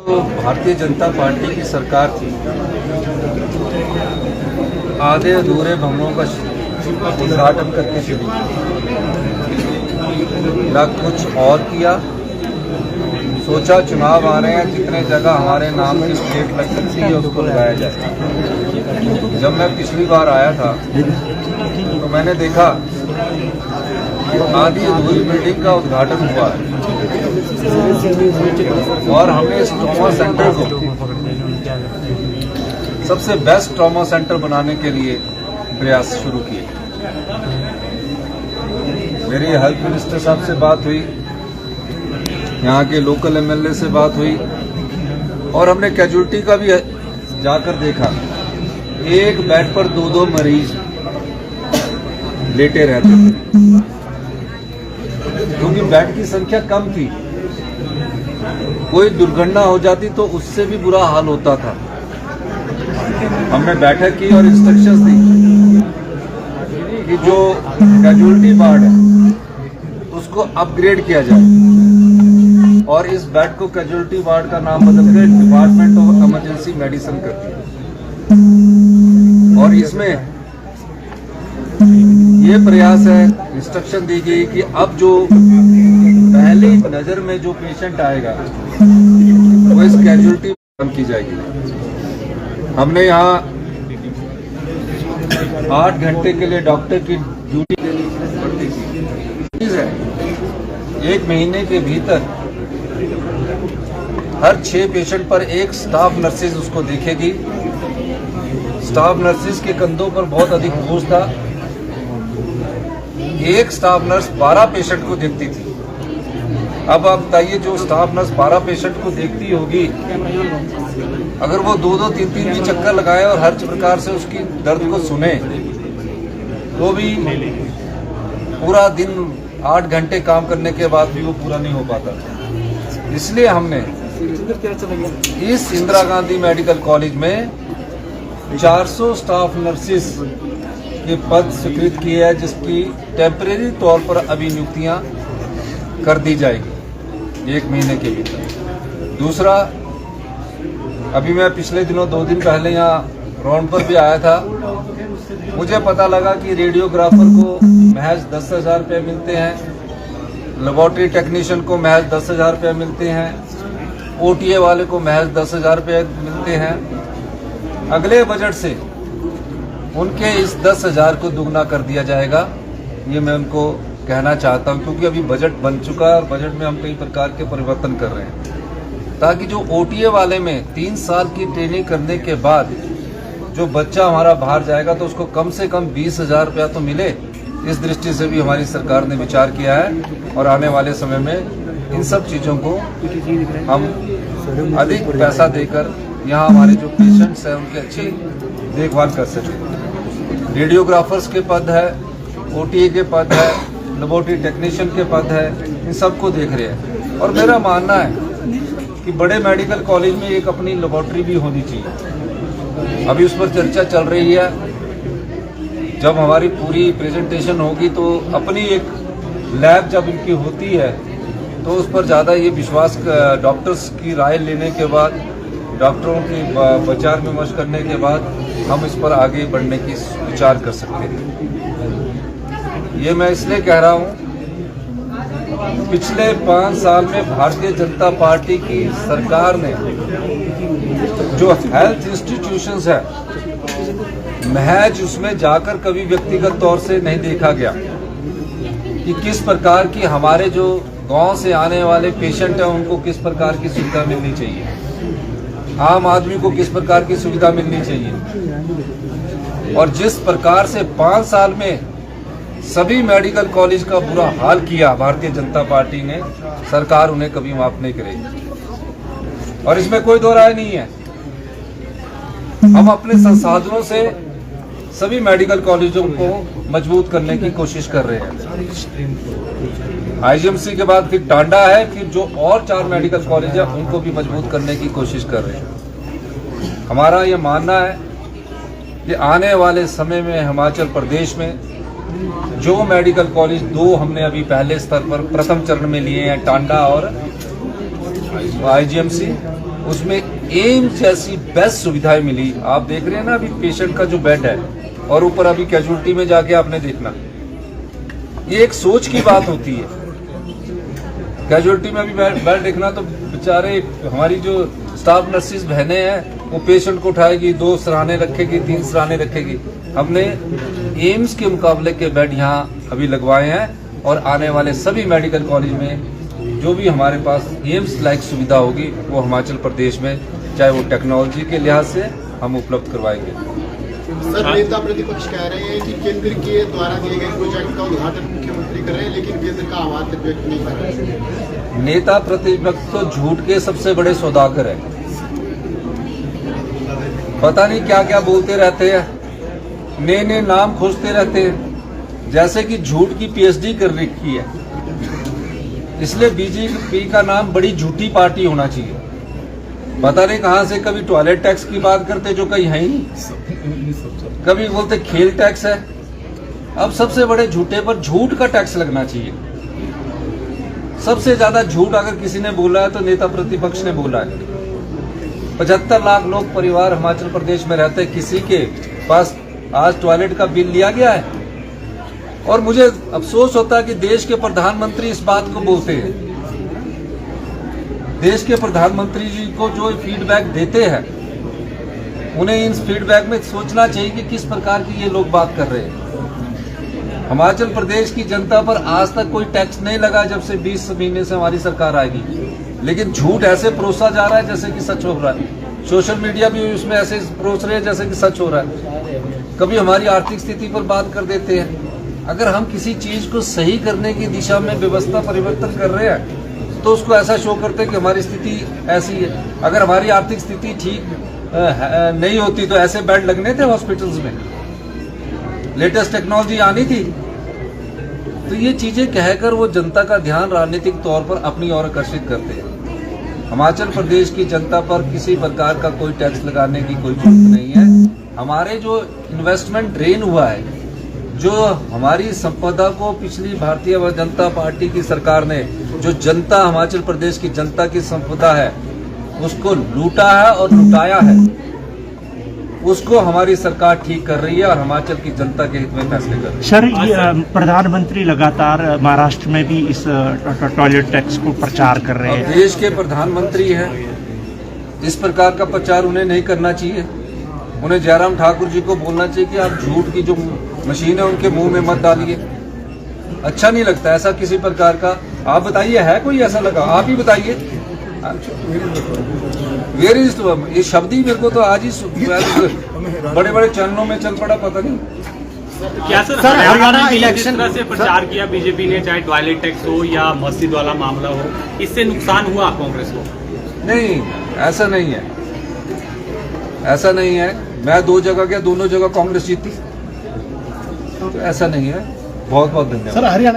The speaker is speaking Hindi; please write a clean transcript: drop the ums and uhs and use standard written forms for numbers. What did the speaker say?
तो भारतीय जनता पार्टी की सरकार थी, आधे अधूरे भवनों का उद्घाटन करके चली, ना कुछ और किया। सोचा चुनाव आ रहे हैं, जितने जगह हमारे नाम की प्लेट लग सकती है उसको लगाया जाए। जब मैं पिछली बार आया था तो मैंने देखा आधी अधूरी बिल्डिंग का उद्घाटन हुआ है और हमने इस ट्रॉमा सेंटर को सबसे बेस्ट ट्रॉमा सेंटर बनाने के लिए प्रयास शुरू किए। मेरी हेल्थ मिनिस्टर साहब से बात हुई, यहाँ के लोकल एमएलए से बात हुई और हमने कैजुअल्टी का भी जाकर देखा। एक बेड पर दो मरीज लेटे रहते थे क्योंकि बेड की संख्या कम थी। कोई दुर्घटना हो जाती तो उससे भी बुरा हाल होता था। हमने बैठक की और इंस्ट्रक्शंस दी कि जो कैजुअल्टी वार्ड है उसको अपग्रेड किया जाए और इस बेड को कैजुअल्टी वार्ड का नाम बदलकर डिपार्टमेंट ऑफ इमरजेंसी मेडिसिन कर दिया। और इसमें ये प्रयास है, इंस्ट्रक्शन दी गई कि अब जो पहली नजर में जो पेशेंट आएगा वो इस कैजुअल्टी बंद की जाएगी। हमने यहाँ 8 घंटे के लिए डॉक्टर की ड्यूटी देनी पड़ती थी। 1 महीने के भीतर हर 6 पेशेंट पर एक स्टाफ नर्सेज उसको देखेगी। स्टाफ नर्सेज के कंधों पर बहुत अधिक बोझ था। एक स्टाफ नर्स 12 पेशेंट को देखती थी। अब आप बताइए, जो स्टाफ नर्स 12 पेशेंट को देखती होगी, अगर वो 2-2, 3-3 भी चक्कर लगाए और हर प्रकार से उसकी दर्द को सुने तो भी पूरा दिन 8 घंटे काम करने के बाद भी वो पूरा नहीं हो पाता। इसलिए हमने इस इंदिरा गांधी मेडिकल कॉलेज में 400 स्टाफ नर्सिस के पद स्वीकृत किए हैं, जिसकी टेम्परेरी तौर पर अभी नियुक्तियां कर दी जाएगी 1 महीने के भीतर। दूसरा, अभी मैं पिछले दिनों 2 दिन पहले यहाँ राउंड पर भी आया था। मुझे पता लगा कि रेडियोग्राफर को महज 10,000 रुपये मिलते हैं, लेबोरेटरी टेक्नीशियन को महज 10,000 रुपये मिलते हैं, ओटीए वाले को महज 10,000 रुपये मिलते हैं। अगले बजट से उनके इस 10,000 को दुगना कर दिया जाएगा। ये मैं उनको कहना चाहता हूं, क्योंकि अभी बजट बन चुका है और बजट में हम कई प्रकार के परिवर्तन कर रहे हैं, ताकि जो ओटीए वाले में 3 साल की ट्रेनिंग करने के बाद जो बच्चा हमारा बाहर जाएगा तो उसको कम से कम 20,000 रुपया तो मिले। इस दृष्टि से भी हमारी सरकार ने विचार किया है और आने वाले समय में इन सब चीज़ों को हम अधिक पैसा देकर यहाँ हमारे जो पेशेंट्स हैं उनकी अच्छी देखभाल कर सकें। रेडियोग्राफर्स के पद है, ओटीए के पद है, लेबोरेटरी टेक्नीशियन के पद है, इन सबको देख रहे हैं। और मेरा मानना है कि बड़े मेडिकल कॉलेज में एक अपनी लेबोरेटरी भी होनी चाहिए। अभी उस पर चर्चा चल रही है। जब हमारी पूरी प्रेजेंटेशन होगी तो अपनी एक लैब जब इनकी होती है तो उस पर ज़्यादा ये विश्वास, डॉक्टर्स की राय लेने के बाद, डॉक्टरों की विचार विमर्श करने के बाद हम इस पर आगे बढ़ने की विचार कर सकते हैं। ये मैं इसलिए कह रहा हूँ, पिछले 5 साल में भारतीय जनता पार्टी की सरकार ने जो हेल्थ इंस्टीट्यूशंस है, महज उसमें जाकर कभी व्यक्तिगत तौर से नहीं देखा गया कि किस प्रकार की हमारे जो गांव से आने वाले पेशेंट हैं उनको किस प्रकार की सुविधा मिलनी चाहिए, आम आदमी को किस प्रकार की सुविधा मिलनी चाहिए। और जिस प्रकार से 5 साल में सभी मेडिकल कॉलेज का बुरा हाल किया भारतीय जनता पार्टी ने, सरकार उन्हें कभी माफ नहीं करेगी। और इसमें कोई दो राय नहीं है। हम अपने संसाधनों से सभी मेडिकल कॉलेजों को मजबूत करने की कोशिश कर रहे हैं। आईजीएमसी के बाद फिर टांडा है, फिर जो और 4 मेडिकल कॉलेज है उनको भी मजबूत करने की कोशिश कर रहे हैं। हमारा ये मानना है कि आने वाले समय में हिमाचल प्रदेश में जो मेडिकल कॉलेज 2 हमने अभी पहले स्तर पर प्रथम चरण में लिए हैं, टांडा और आईजीएमसी, उसमें एम्स जैसी बेस्ट सुविधाएं मिली। आप देख रहे हैं ना अभी पेशेंट का जो बेड है, और ऊपर अभी कैजुअलिटी में जाके आपने देखना, ये एक सोच की बात होती है। कैजुअलिटी में अभी बेड देखना तो बेचारे हमारी जो स्टाफ नर्सिस बहनें हैं वो पेशेंट को उठाएगी, 2 सराहने रखेगी, 3 सराहने रखेगी। हमने एम्स के मुकाबले के बेड यहाँ अभी लगवाए हैं, और आने वाले सभी मेडिकल कॉलेज में जो भी हमारे पास एम्स लाइक सुविधा होगी वो हिमाचल प्रदेश में, चाहे वो टेक्नोलॉजी के लिहाज से, हम उपलब्ध करवाएंगे। सर, नेता प्रतिपक्ष कह रहे हैं कि केंद्र के द्वारा दिए गए प्रोजेक्ट का उद्घाटन मुख्यमंत्री कर रहे हैं, लेकिन केंद्र का आभार व्यक्त नहीं कर रहे। नेता प्रतिपक्ष तो झूठ के सबसे बड़े सौदागर है। पता नहीं क्या क्या बोलते रहते हैं, नए नए नाम खोजते रहते हैं, जैसे कि झूठ की पीएचडी कर रखी है। इसलिए बीजेपी का नाम बड़ी झूठी पार्टी होना चाहिए। पता नहीं कहां से कभी टॉयलेट टैक्स की बात करते जो कहीं है ही नहीं, कभी बोलते खेल टैक्स है। अब सबसे बड़े झूठे पर झूठ का टैक्स लगना चाहिए। सबसे ज्यादा झूठ अगर किसी ने बोला है तो नेता प्रतिपक्ष ने बोला है। 75 लाख लोग परिवार हिमाचल प्रदेश में रहते हैं, किसी के पास आज टॉयलेट का बिल लिया गया है? और मुझे अफसोस होता है कि देश के प्रधानमंत्री इस बात को बोलते हैं। देश के प्रधानमंत्री जी को जो फीडबैक देते हैं, उन्हें इन फीडबैक में सोचना चाहिए कि किस प्रकार की ये लोग बात कर रहे हैं। हिमाचल प्रदेश की जनता पर आज तक कोई टैक्स नहीं लगा जब से 20 महीने से हमारी सरकार आएगी, लेकिन झूठ ऐसे परोसा जा रहा है जैसे कि सच हो रहा है। सोशल मीडिया भी उसमें ऐसे परोस रहे हैं जैसे कि सच हो रहा है। कभी हमारी आर्थिक स्थिति पर बात कर देते हैं। अगर हम किसी चीज को सही करने की दिशा में व्यवस्था परिवर्तन कर रहे हैं तो उसको ऐसा शो करते हैं कि हमारी स्थिति ऐसी है। अगर हमारी आर्थिक स्थिति ठीक नहीं होती तो ऐसे बेड लगने थे हॉस्पिटल्स में, लेटेस्ट टेक्नोलॉजी आनी थी। तो ये चीजें कहकर वो जनता का ध्यान राजनीतिक तौर पर अपनी ओर आकर्षित करते हैं। हिमाचल प्रदेश की जनता पर किसी प्रकार का कोई टैक्स लगाने की कोई जरूरत नहीं है। हमारे जो इन्वेस्टमेंट ड्रेन हुआ है, जो हमारी संपदा को पिछली भारतीय जनता पार्टी की सरकार ने, जो जनता हिमाचल प्रदेश की जनता की संपदा है उसको लूटा है और लुटाया है, उसको हमारी सरकार ठीक कर रही है और हिमाचल की जनता के हित में फैसले कर रही है। सर, ये प्रधानमंत्री लगातार महाराष्ट्र में भी इस टॉयलेट टैक्स को प्रचार कर रहे हैं। देश के प्रधानमंत्री हैं, इस प्रकार का प्रचार उन्हें नहीं करना चाहिए। उन्हें जयराम ठाकुर जी को बोलना चाहिए कि आप झूठ की जो मशीन है उनके मुंह में मत डालिए। अच्छा नहीं लगता ऐसा किसी प्रकार का। आप बताइए, है कोई ऐसा लगा? आप ही बताइए। वेयर इज ये शब्द ही मेरे को तो आज ही बड़े बड़े चैनलों में चल पड़ा, पता नहीं क्या। सर, हरियाणा इलेक्शन तरह से प्रचार किया बीजेपी ने, चाहे टॉयलेट टैक्स हो या मस्जिद वाला मामला हो, इससे नुकसान हुआ कांग्रेस को? नहीं, ऐसा नहीं है, ऐसा नहीं है। मैं 2 जगह गया, दोनों जगह कांग्रेस जीती, तो ऐसा नहीं है। बहुत बहुत धन्यवाद।